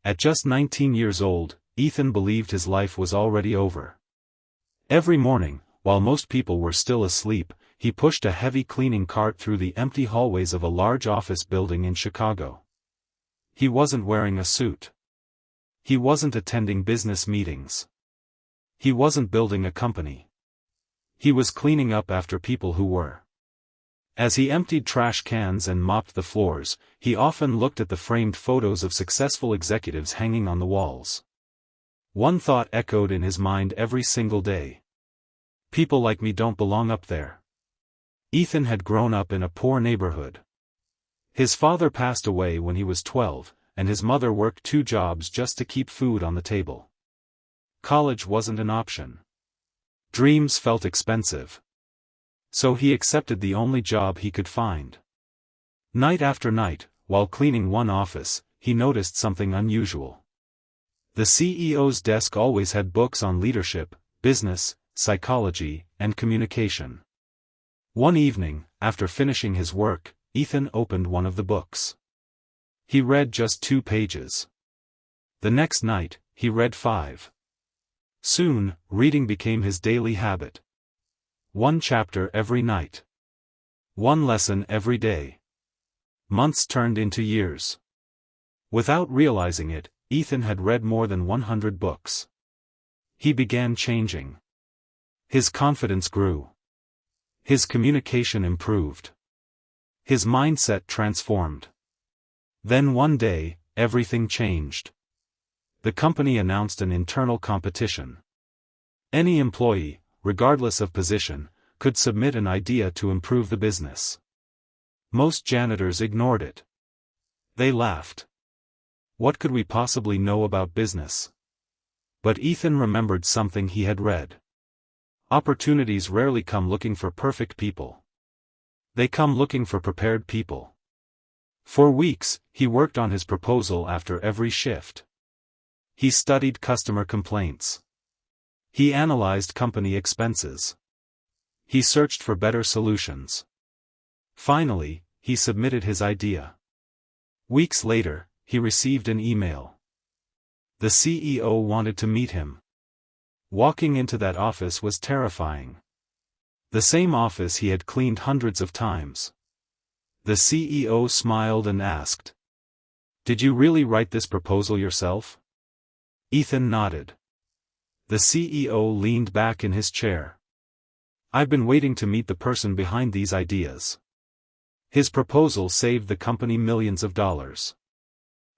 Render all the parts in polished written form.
At just 19 years old, Ethan believed his life was already over. Every morning, while most people were still asleep, he pushed a heavy cleaning cart through the empty hallways of a large office building in Chicago. He wasn't wearing a suit. He wasn't attending business meetings. He wasn't building a company. He was cleaning up after people who were. As he emptied trash cans and mopped the floors, he often looked at the framed photos of successful executives hanging on the walls. One thought echoed in his mind every single day. People like me don't belong up there. Ethan had grown up in a poor neighborhood. His father passed away when he was 12, and his mother worked 2 jobs just to keep food on the table. College wasn't an option. Dreams felt expensive. So he accepted the only job he could find. Night after night, while cleaning one office, he noticed something unusual. The CEO's desk always had books on leadership, business, psychology, and communication. One evening, after finishing his work, Ethan opened one of the books. He read just 2 pages. The next night, he read 5. Soon, reading became his daily habit. 1 chapter every night. 1 lesson every day. Months turned into years. Without realizing it, Ethan had read more than 100 books. He began changing. His confidence grew. His communication improved. His mindset transformed. Then one day, everything changed. The company announced an internal competition. Any employee, regardless of position, could submit an idea to improve the business. Most janitors ignored it. They laughed. What could we possibly know about business? But Ethan remembered something he had read. Opportunities rarely come looking for perfect people. They come looking for prepared people. For weeks, he worked on his proposal after every shift. He studied customer complaints. He analyzed company expenses. He searched for better solutions. Finally, he submitted his idea. Weeks later, he received an email. The CEO wanted to meet him. Walking into that office was terrifying. The same office he had cleaned hundreds of times. The CEO smiled and asked, "Did you really write this proposal yourself?" Ethan nodded. The CEO leaned back in his chair. "I've been waiting to meet the person behind these ideas." His proposal saved the company millions of dollars.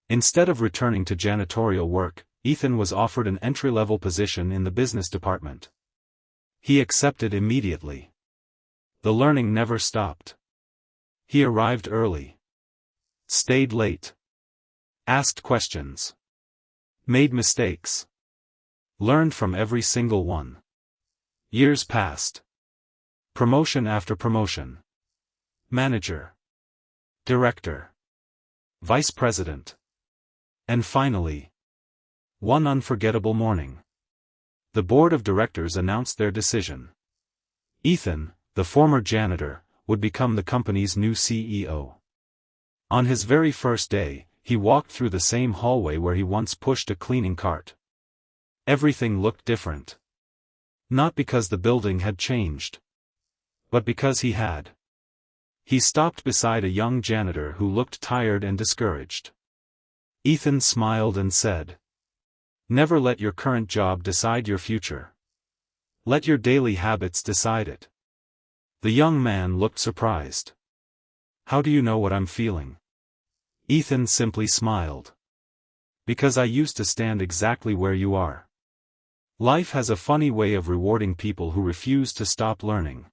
Instead of returning to janitorial work, Ethan was offered an entry-level position in the business department. He accepted immediately. The learning never stopped. He arrived early. Stayed late. Asked questions. Made mistakes. Learned from every single one. Years passed. Promotion after promotion. Manager. Director. Vice president. And finally, one unforgettable morning, the board of directors announced their decision. Ethan, the former janitor, would become the company's new CEO. On his very first day, he walked through the same hallway where he once pushed a cleaning cart. Everything looked different. Not because the building had changed, but because he had. He stopped beside a young janitor who looked tired and discouraged. Ethan smiled and said, "Never let your current job decide your future. Let your daily habits decide it." The young man looked surprised. "How do you know what I'm feeling?" Ethan simply smiled. "Because I used to stand exactly where you are." Life has a funny way of rewarding people who refuse to stop learning.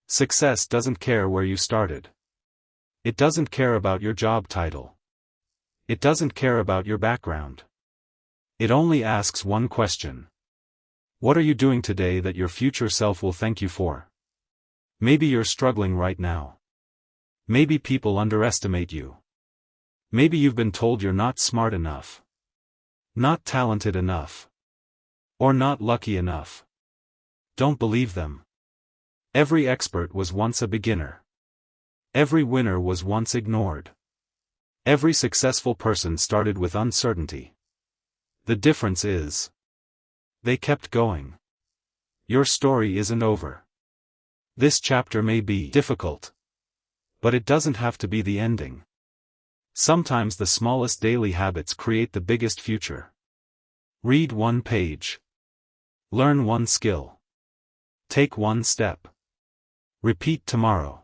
Success doesn't care where you started. It doesn't care about your job title. It doesn't care about your background. It only asks one question. What are you doing today that your future self will thank you for? Maybe you're struggling right now. Maybe people underestimate you. Maybe you've been told you're not smart enough, not talented enough, or not lucky enough. Don't believe them. Every expert was once a beginner. Every winner was once ignored. Every successful person started with uncertainty. The difference is, they kept going. Your story isn't over. This chapter may be difficult, but it doesn't have to be the ending. Sometimes the smallest daily habits create the biggest future. Read one page. Learn one skill. Take one step. Repeat tomorrow.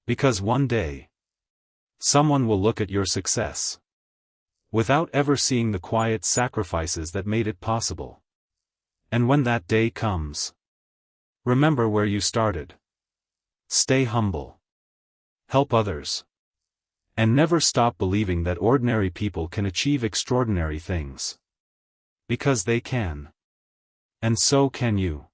Because one day, someone will look at your success without ever seeing the quiet sacrifices that made it possible. And when that day comes, remember where you started. Stay humble. Help others. And never stop believing that ordinary people can achieve extraordinary things. Because they can. And so can you.